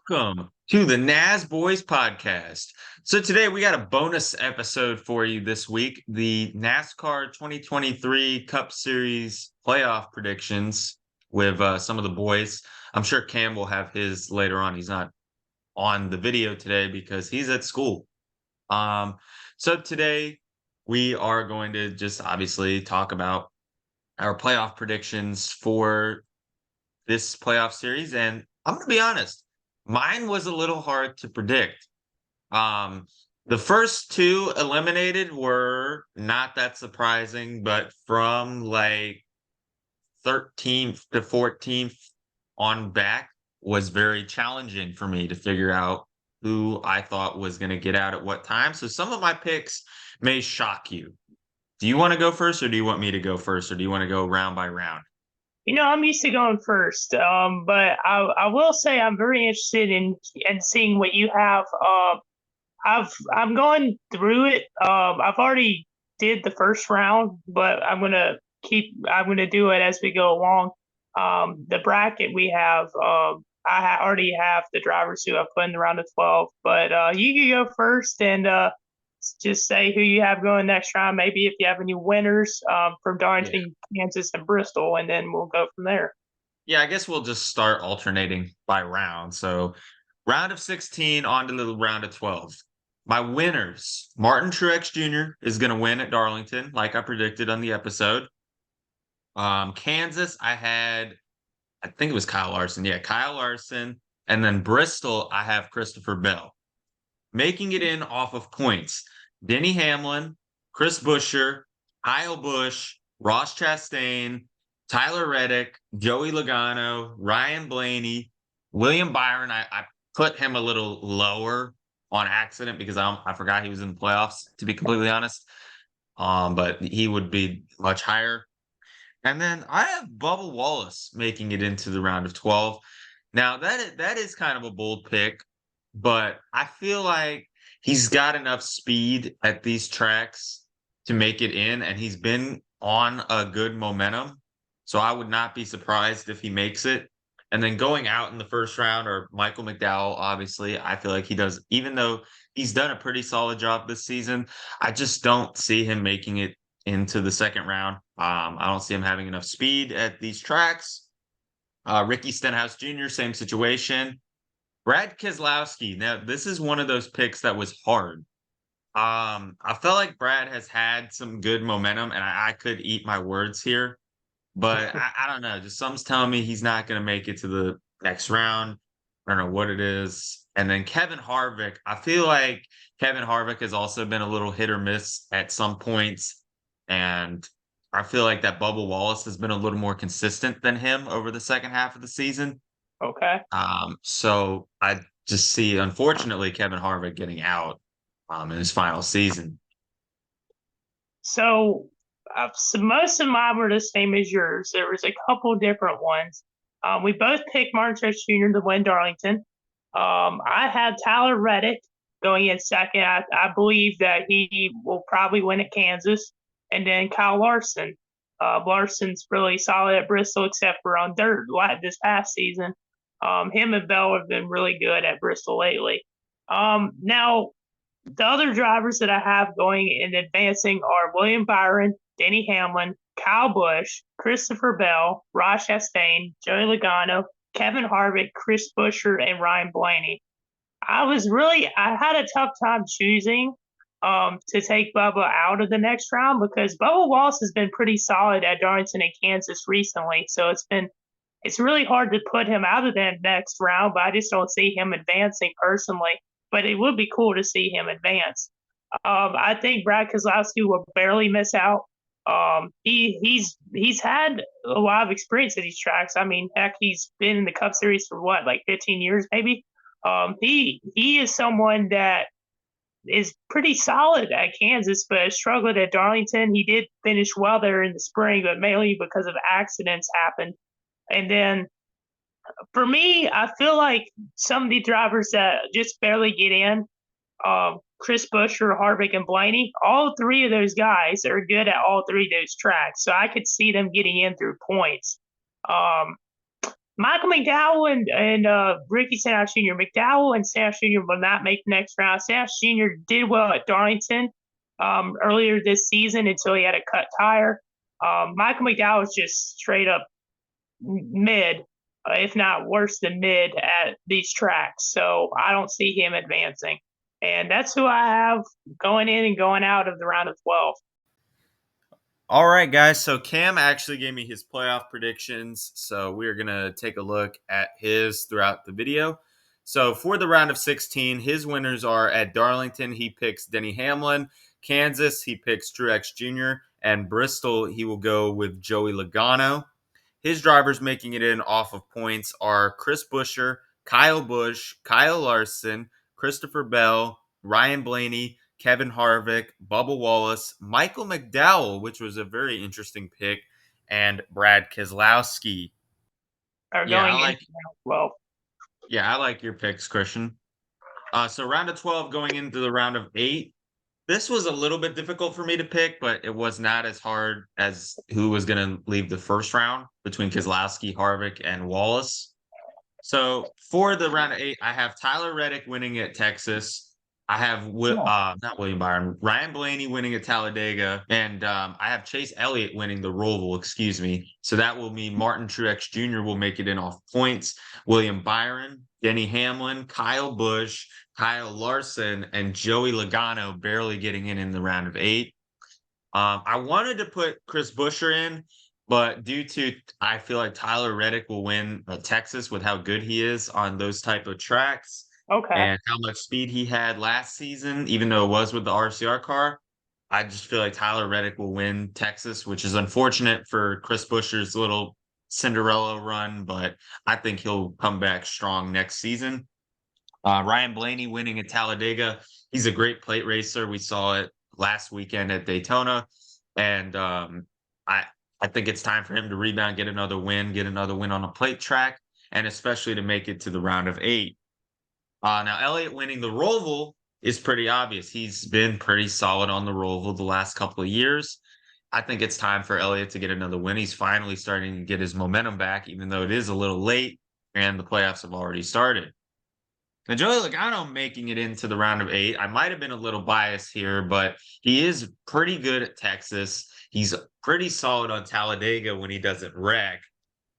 Welcome to the Nasboys podcast. So today we got a bonus episode for you this week, the NASCAR 2023 Cup Series playoff predictions with some of the boys. I'm sure Cam will have his later on. He's not on the video today because he's at school. So today we are going to just obviously talk about our playoff predictions for this playoff series. And I'm going to be honest, mine was a little hard to predict. Um, the first two eliminated were not that surprising, but from like 13th to 14th on back was very challenging for me to figure out who I thought was going to get out at what time. So some of my picks may shock you. Do you want to go first, or do you want me to go first, or do you want to go round by round? I'm used to going first, but I will say I'm very interested in seeing what you have. I'm going through it. I've already did the first round, but I'm gonna do it as we go along. The bracket we have, already have the drivers who I've put in the round of 12, but you can go first and just say who you have going next round. Maybe if you have any winners from Yeah. Darlington, Kansas, and Bristol, and then we'll go from there. Yeah, I guess we'll just start alternating by round. So, round of 16 on to the round of 12. My winners, Martin Truex Jr. is going to win at Darlington, like I predicted on the episode. Kansas, I think it was Kyle Larson. Yeah, Kyle Larson. And then Bristol, I have Christopher Bell. Making it in off of points, Denny Hamlin, Chris Buescher, Kyle Busch, Ross Chastain, Tyler Reddick, Joey Logano, Ryan Blaney, William Byron. I put him a little lower on accident because I forgot he was in the playoffs, to be completely honest. But he would be much higher. And then I have Bubba Wallace making it into the round of 12. Now that is kind of a bold pick, but I feel like he's got enough speed at these tracks to make it in, and he's been on a good momentum. So I would not be surprised if he makes it. And then going out in the first round or Michael McDowell, obviously, I feel like he does, even though he's done a pretty solid job this season, I just don't see him making it into the second round. I don't see him having enough speed at these tracks. Ricky Stenhouse Jr., same situation. Brad Keselowski. Now, this is one of those picks that was hard. I felt like Brad has had some good momentum, and I could eat my words here, but I don't know. Just something's telling me he's not going to make it to the next round. I don't know what it is. And then Kevin Harvick. I feel like Kevin Harvick has also been a little hit or miss at some points, and I feel like that Bubba Wallace has been a little more consistent than him over the second half of the season. Okay. So I just see, unfortunately, Kevin Harvick getting out in his final season. So most of mine were the same as yours. There was a couple different ones. We both picked Martin Truex Jr. to win Darlington. I had Tyler Reddick going in second. I believe that he will probably win at Kansas, and then Kyle Larson. Larson's really solid at Bristol, except for on dirt this past season. Him and Bell have been really good at Bristol lately. Now the other drivers that I have going and advancing are William Byron, Denny Hamlin, Kyle Busch, Christopher Bell, Ross Chastain, Joey Logano, Kevin Harvick, Chris Buescher, and Ryan Blaney. I had a tough time choosing to take Bubba out of the next round because Bubba Wallace has been pretty solid at Darlington and Kansas recently. So it's really hard to put him out of that next round, but I just don't see him advancing personally. But it would be cool to see him advance. I think Brad Keselowski will barely miss out. He's had a lot of experience at these tracks. I mean, heck, he's been in the Cup Series for what, like 15 years, maybe. He is someone that is pretty solid at Kansas, but struggled at Darlington. He did finish well there in the spring, but mainly because of accidents happened. And then for me, I feel like some of the drivers that just barely get in, Chris Buescher, Harvick, and Blaney, all three of those guys are good at all three of those tracks. So I could see them getting in through points. Um, Michael McDowell and Ricky Stenhouse Jr. McDowell and Stenhouse Jr. will not make the next round. Stenhouse Jr. did well at Darlington earlier this season until he had a cut tire. Michael McDowell is just straight up mid, if not worse than mid at these tracks. So I don't see him advancing. And that's who I have going in and going out of the round of 12. All right, guys. So Cam actually gave me his playoff predictions. So we're going to take a look at his throughout the video. So for the round of 16, his winners are at Darlington, he picks Denny Hamlin. Kansas, he picks Truex Jr. And Bristol, he will go with Joey Logano. His drivers making it in off of points are Chris Buescher, Kyle Busch, Kyle Larson, Christopher Bell, Ryan Blaney, Kevin Harvick, Bubba Wallace, Michael McDowell, which was a very interesting pick, and Brad Keselowski. Are Yeah, going into round 12. Yeah, I like your picks, Christian. So round of 12 going into the round of 8. This was a little bit difficult for me to pick, but it was not as hard as who was going to leave the first round between Keselowski, Harvick, and Wallace. So for the round of 8, I have Tyler Reddick winning at Texas. I have not William Byron, Ryan Blaney winning at Talladega, and I have Chase Elliott winning the Roval. Excuse me. So that will mean Martin Truex Jr. will make it in off points. William Byron, Denny Hamlin, Kyle Busch, Kyle Larson, and Joey Logano barely getting in the round of 8. I wanted to put Chris Buescher in, but due to I feel like Tyler Reddick will win Texas with how good he is on those type of tracks Okay. and how much speed he had last season, even though it was with the RCR car. I just feel like Tyler Reddick will win Texas, which is unfortunate for Chris Buescher's little Cinderella run, but I think he'll come back strong next season. Ryan Blaney winning at Talladega. He's a great plate racer. We saw it last weekend at Daytona, and I I think it's time for him to rebound, get another win on a plate track, and especially to make it to the round of 8. Now Elliott winning the Roval is pretty obvious. He's been pretty solid on the Roval the last couple of years. I think it's time for Elliott to get another win. He's finally starting to get his momentum back, even though it is a little late and the playoffs have already started. Now, Joey Logano making it into the round of 8. I might have been a little biased here, but he is pretty good at Texas. He's pretty solid on Talladega when he doesn't wreck.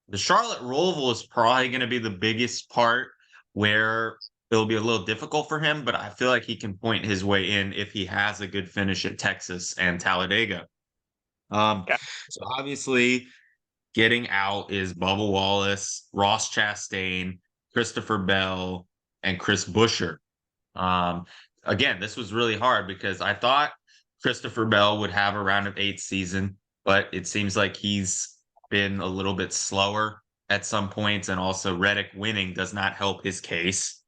The Charlotte Roval is probably going to be the biggest part where it'll be a little difficult for him, but I feel like he can point his way in if he has a good finish at Texas and Talladega. Okay. So obviously, getting out is Bubba Wallace, Ross Chastain, Christopher Bell, and Chris Buescher. Um, Again, this was really hard because I thought Christopher Bell would have a round of 8 season, but it seems like he's been a little bit slower at some points, and also Reddick winning does not help his case.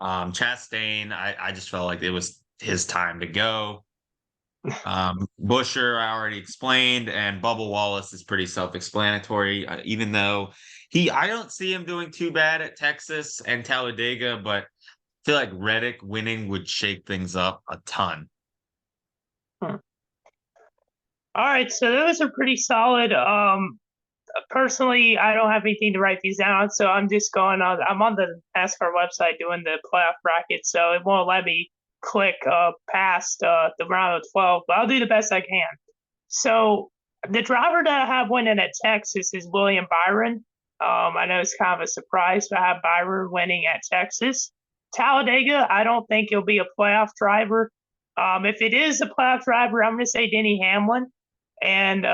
Chastain, I just felt like it was his time to go. Buescher, I already explained, and Bubba Wallace is pretty self-explanatory. Even though I don't see him doing too bad at Texas and Talladega, but I feel like Reddick winning would shake things up a ton. Hmm. All right, so those are pretty solid. Personally, I don't have anything to write these down, so I'm just going on. I'm on the NASCAR website doing the playoff bracket, so it won't let me click past the round of 12, but I'll do the best I can. So the driver that I have winning at Texas is William Byron. I know it's kind of a surprise to have Byron winning at Texas. Talladega, I don't think he'll be a playoff driver. If it is a playoff driver, I'm going to say Denny Hamlin. And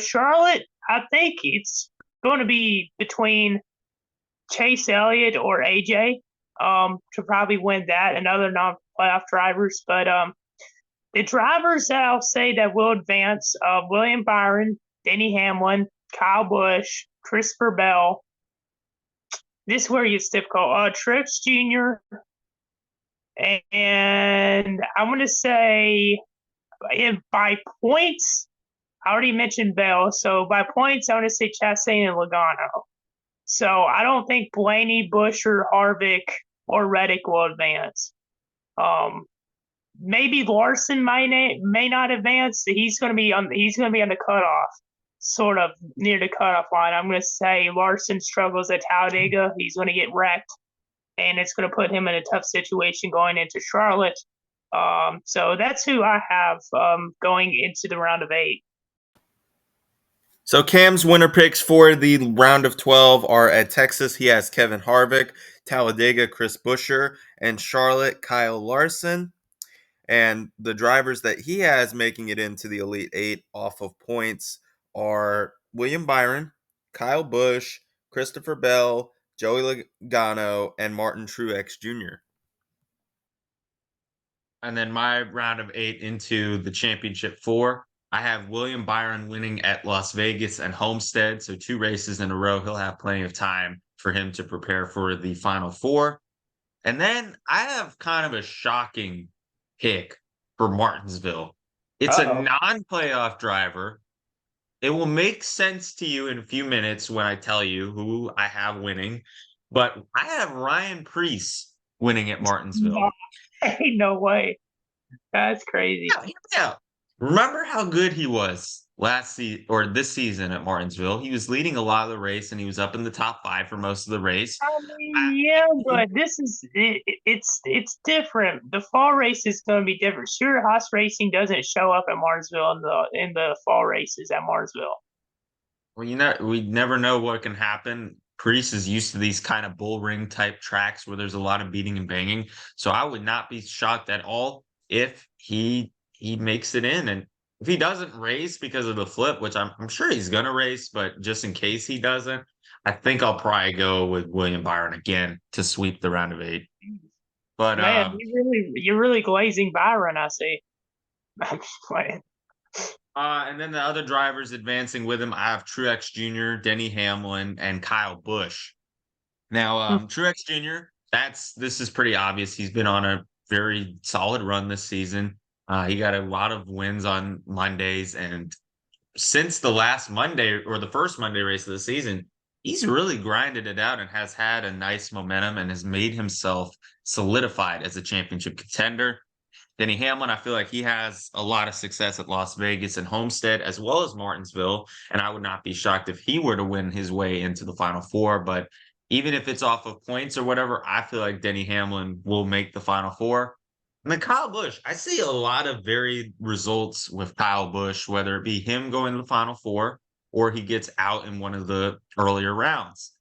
Charlotte, I think it's going to be between Chase Elliott or AJ to probably win that and other non-playoff drivers. But the drivers that I'll say that will advance: William Byron, Denny Hamlin, Kyle Busch, Christopher Bell. This is where it gets difficult. Truex Jr. And I'm going to say by points, I already mentioned Bell. So by points, I want to say Chastain and Logano. So I don't think Blaney, Buescher, Harvick, or Reddick will advance. Maybe Larson may not advance. He's going to be on the cutoff. sort of near the cutoff line. I'm going to say Larson struggles at Talladega. He's going to get wrecked, and it's going to put him in a tough situation going into Charlotte. So that's who I have going into the round of 8. So Cam's winner picks for the round of 12 are at Texas. He has Kevin Harvick, Talladega, Chris Buescher, and Charlotte, Kyle Larson. And the drivers that he has making it into the Elite 8 off of points are William Byron, Kyle Busch, Christopher Bell, Joey Logano, and Martin Truex Jr. And then my round of 8 into the championship 4, I have William Byron winning at Las Vegas and Homestead. So 2 races in a row. He'll have plenty of time for him to prepare for the final 4. And then I have kind of a shocking pick for Martinsville. It's a non-playoff driver. It will make sense to you in a few minutes when I tell you who I have winning. But I have Ryan Preece winning at Martinsville. Ain't no way. That's crazy. Yeah. Remember how good he was this season at Martinsville? He was leading a lot of the race, and he was up in the top 5 for most of the race. I mean, yeah, but this is it's different. The fall race is going to be different. Sure, Haas Racing doesn't show up at Martinsville in the fall races at Martinsville. Well, we never know what can happen. Priest is used to these kind of bull ring type tracks where there's a lot of beating and banging. So I would not be shocked at all if he makes it in. And if he doesn't race because of the flip, which I'm sure he's gonna race, but just in case he doesn't, I think I'll probably go with William Byron again to sweep the round of 8. But Man, you're really glazing Byron, I see. I'm just playing. And then the other drivers advancing with him, I have Truex Jr., Denny Hamlin, and Kyle Busch. Now, Truex Jr., this is pretty obvious. He's been on a very solid run this season. He got a lot of wins on Mondays, and since the last Monday or the first Monday race of the season, he's really grinded it out and has had a nice momentum and has made himself solidified as a championship contender. Denny Hamlin, I feel like he has a lot of success at Las Vegas and Homestead, as well as Martinsville. And I would not be shocked if he were to win his way into the Final 4. But even if it's off of points or whatever, I feel like Denny Hamlin will make the Final 4. And then Kyle Busch, I see a lot of varied results with Kyle Busch, whether it be him going to the Final 4 or he gets out in one of the earlier rounds.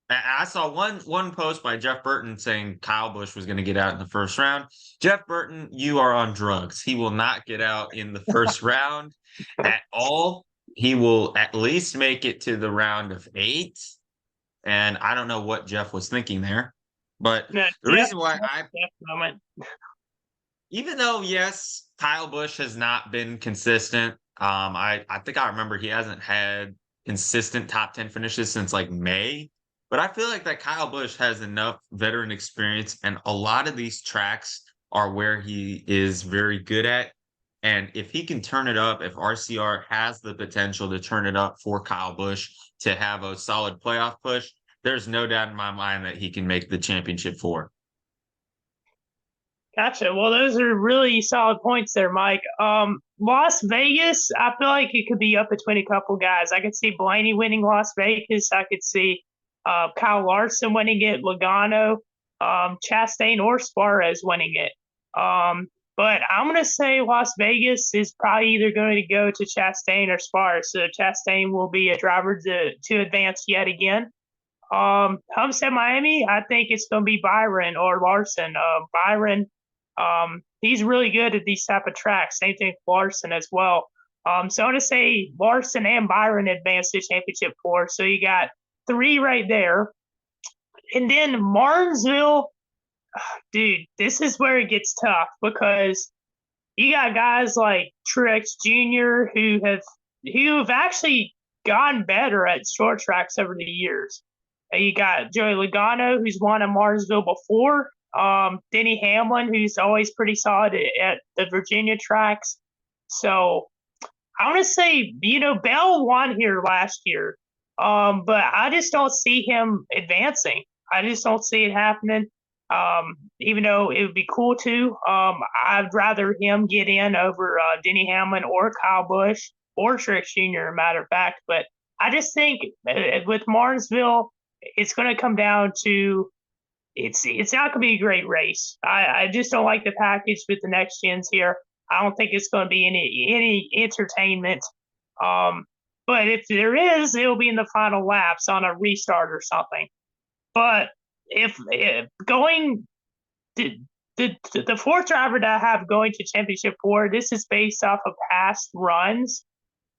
I saw one post by Jeff Burton saying Kyle Busch was going to get out in the first round. Jeff Burton, you are on drugs. He will not get out in the first round at all. He will at least make it to the round of 8. And I don't know what Jeff was thinking there. But the reason why even though, yes, Kyle Busch has not been consistent, I think I remember he hasn't had consistent top 10 finishes since like May. But I feel like that Kyle Busch has enough veteran experience, and a lot of these tracks are where he is very good at. And if he can turn it up, if RCR has the potential to turn it up for Kyle Busch to have a solid playoff push, there's no doubt in my mind that he can make the championship 4. Gotcha. Well, those are really solid points there, Mike. Las Vegas, I feel like it could be up between a couple guys. I could see Blaney winning Las Vegas. I could see Kyle Larson winning it, Logano, Chastain, or Suarez winning it. But I'm going to say Las Vegas is probably either going to go to Chastain or Suarez. So Chastain will be a driver to advance yet again. Homestead Miami, I think it's going to be Byron or Larson. Byron, he's really good at these type of tracks. Same thing with Larson as well. So I'm going to say Larson and Byron advance to championship 4. So you got 3 right there. And then Martinsville, dude, this is where it gets tough because you got guys like Truex Jr. who have actually gotten better at short tracks over the years. And you got Joey Logano, who's won at Martinsville before. Denny Hamlin, who's always pretty solid at the Virginia tracks. So I want to say, Bell won here last year. But I just don't see him advancing. I just don't see it happening. Even though it would be cool to, I'd rather him get in over Denny Hamlin or Kyle Busch. or Truex Jr., matter of fact. But I just think with Martinsville, it's going to come down to it's not going to be a great race. I just don't like the package with the next gens here. I don't think it's going to be any entertainment. But if there is, it'll be in the final laps on a restart or something. But if going the fourth driver that I have going to championship 4, this is based off of past runs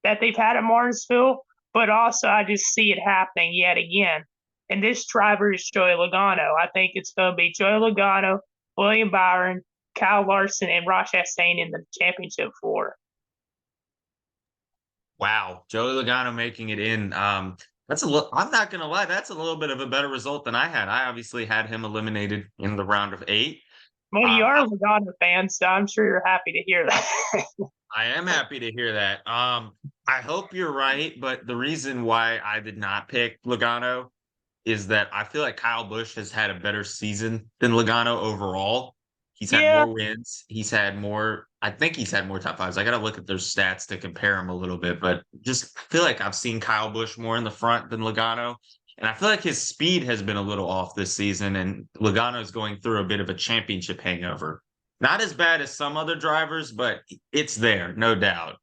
that they've had at Martinsville, but also I just see it happening yet again. And this driver is Joey Logano. I think it's going to be Joey Logano, William Byron, Kyle Larson, and Ross Chastain in the championship 4. Wow, Joey Logano making it in. That's a little. I'm not gonna lie, that's a little bit of a better result than I had. I obviously had him eliminated in the round of 8. Well, you are a Logano fan, so I'm sure you're happy to hear that. I am happy to hear that. I hope you're right, but the reason why I did not pick Logano is that I feel like Kyle Busch has had a better season than Logano overall. He's had more wins. I think he's had more top 5s. I got to look at their stats to compare him a little bit, but just feel like I've seen Kyle Busch more in the front than Logano. And I feel like his speed has been a little off this season, and Logano is going through a bit of a championship hangover. Not as bad as some other drivers, but it's there, no doubt,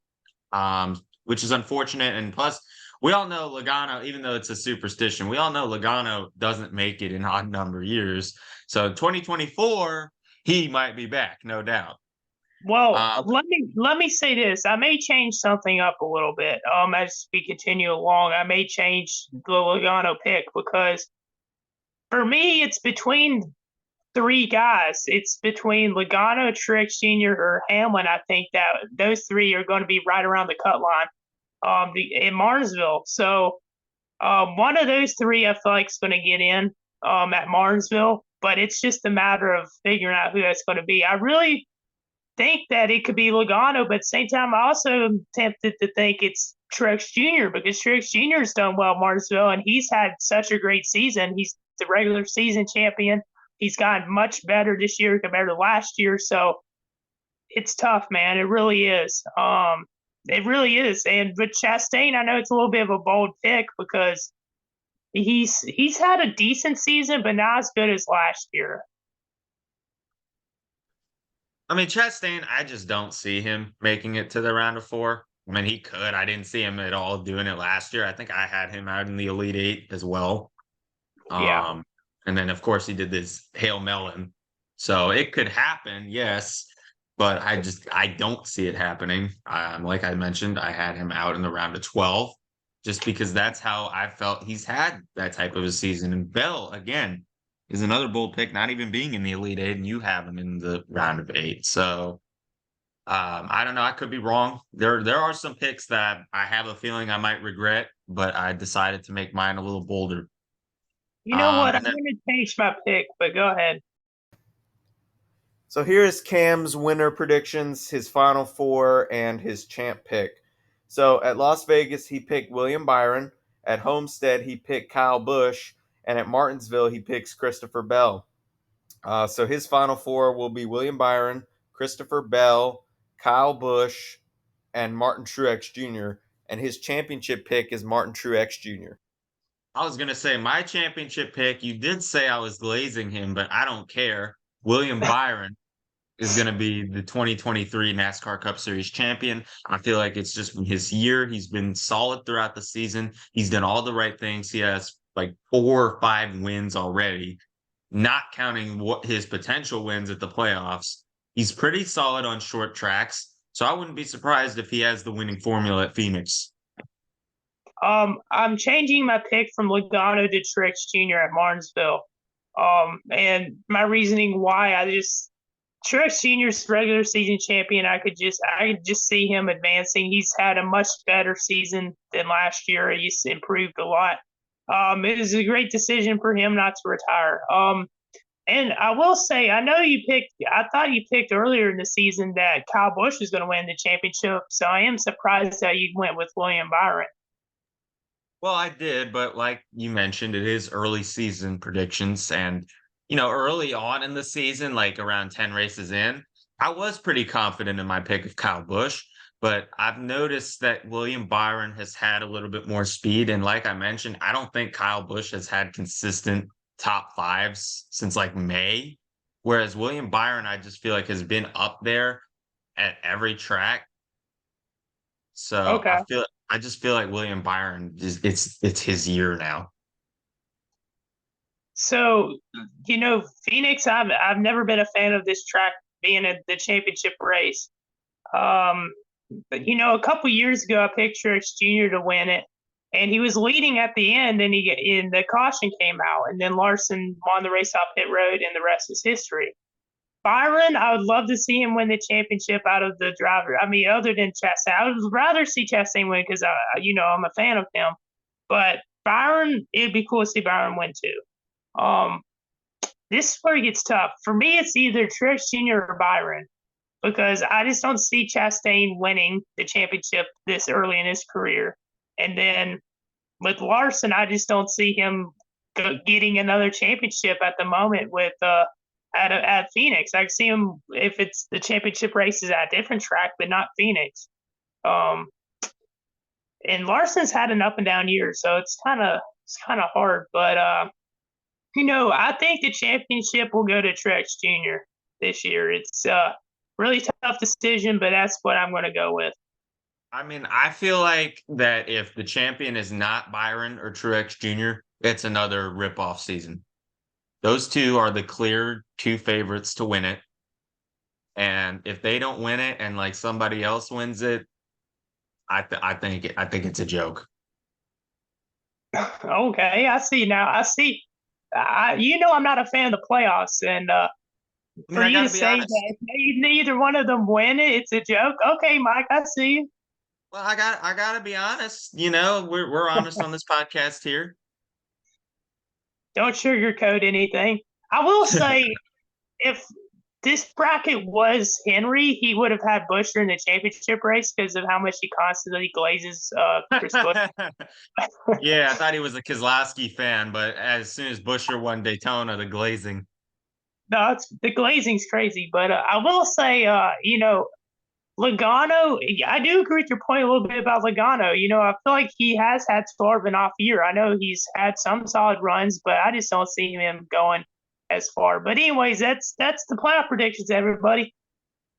which is unfortunate. And plus, we all know Logano, even though it's a superstition, we all know Logano doesn't make it in odd number years. So 2024, he might be back, no doubt. Well, let me say this. I may change something up a little bit. As we continue along, I may change the Logano pick because for me, it's between 3 guys. It's between Logano, Truex Jr., or Hamlin. I think that those 3 are going to be right around the cut line in Martinsville. So one of those 3 I feel like is going to get in at Martinsville, but it's just a matter of figuring out who that's going to be. I really think that it could be Logano, but at the same time, I also am tempted to think it's Truex Jr. because Truex Jr. has done well at Martinsville, and he's had such a great season. He's the regular season champion. He's gotten much better this year compared to last year, so it's tough, man. It really is. It really is. And with Chastain, I know it's a little bit of a bold pick because he's had a decent season, but not as good as last year. I mean, Chastain, I just don't see him making it to the round of 4. I mean, he could. I didn't see him at all doing it last year. I think I had him out in the Elite 8 as well. Yeah. And then, of course, he did this Hail Melon. So it could happen, yes. But I don't see it happening. Like I mentioned, I had him out in the round of 12 just because that's how I felt he's had that type of a season. And Bell, again, is another bold pick, not even being in the Elite 8, and you have him in the round of 8. So I don't know. I could be wrong. There are some picks that I have a feeling I might regret, but I decided to make mine a little bolder. You know what? I'm going to change my pick, but go ahead. So here's Cam's winner predictions, his final 4, and his champ pick. So at Las Vegas, he picked William Byron. At Homestead, he picked Kyle Busch. And at Martinsville, he picks Christopher Bell. So his final 4 will be William Byron, Christopher Bell, Kyle Busch, and Martin Truex Jr. And his championship pick is Martin Truex Jr. I was going to say my championship pick, you did say I was glazing him, but I don't care. William Byron is going to be the 2023 NASCAR Cup Series champion. I feel like it's just his year. He's been solid throughout the season. He's done all the right things. He has like 4 or 5 wins already, not counting what his potential wins at the playoffs. He's pretty solid on short tracks. So I wouldn't be surprised if he has the winning formula at Phoenix. I'm changing my pick from Logano to Truex Jr. at Martinsville. And my reasoning why Truex Jr.'s regular season champion. I could just see him advancing. He's had a much better season than last year. He's improved a lot. It was a great decision for him not to retire. And I will say, I thought you picked earlier in the season that Kyle Busch was going to win the championship. So I am surprised that you went with William Byron. Well, I did, but like you mentioned, it is early season predictions. And, early on in the season, like around 10 races in, I was pretty confident in my pick of Kyle Busch. but I've noticed that William Byron has had a little bit more speed. And like I mentioned, I don't think Kyle Busch has had consistent top fives since like May. Whereas William Byron, I just feel like has been up there at every track. So Okay. I just feel like William Byron it's his year now. So, Phoenix, I've never been a fan of this track being the championship race. But a couple years ago, I picked Truex Jr. to win it, and he was leading at the end, and the caution came out, and then Larson won the race off pit road, and the rest is history. Byron, I would love to see him win the championship out of the driver. I mean, other than Chastain, I would rather see Chastain win because I'm a fan of him. But Byron, it'd be cool to see Byron win too. This is where it gets tough. For me, it's either Truex Jr. or Byron because I just don't see Chastain winning the championship this early in his career. And then with Larson, I just don't see him getting another championship at the moment with at Phoenix. I see him if it's the championship races at a different track, but not Phoenix. And Larson's had an up and down year, so it's kind of hard. But I think the championship will go to Truex Jr. this year. It's really tough decision, but that's what I'm going to go with. I mean, I feel like that if the champion is not Byron or Truex Jr., it's another rip-off season. Those two are the clear two favorites to win it. And if they don't win it and like somebody else wins it, I think it's a joke. Okay, I see now. I see. I'm not a fan of the playoffs, and for you to say honest. That neither one of them win it, it's a joke. Okay, Mike, I see you. Well, I gotta be honest. We're honest on this podcast here. Don't sugarcoat anything. I will say, if this bracket was Henry, he would have had Buescher in the championship race because of how much he constantly glazes Chris Buescher. Yeah, I thought he was a Keselowski fan, but as soon as Buescher won Daytona, the glazing. No, the glazing's crazy. But I will say, Logano, I do agree with your point a little bit about Logano. I feel like he has had sort of an off year. I know he's had some solid runs, but I just don't see him going as far. But anyways, that's the playoff predictions, everybody.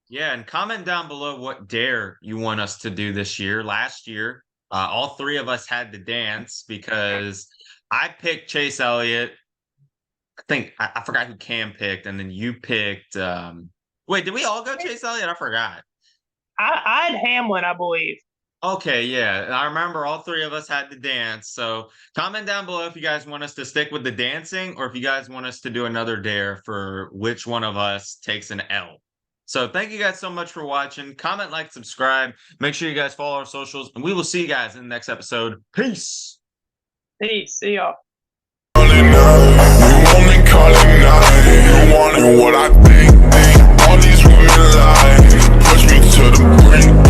Yeah, and comment down below what dare you want us to do this year. Last year, all three of us had to dance because I picked Chase Elliott. I think I forgot who Cam picked, and then you picked. Wait, did we all go Chase Elliott? I forgot. I had Hamlin, I believe. Okay, yeah. I remember all three of us had to dance. So comment down below if you guys want us to stick with the dancing or if you guys want us to do another dare for which one of us takes an L. So thank you guys so much for watching. Comment, like, subscribe. Make sure you guys follow our socials. And we will see you guys in the next episode. Peace. Peace. See y'all. You wanted what I think. All these women lie, push me to the brink.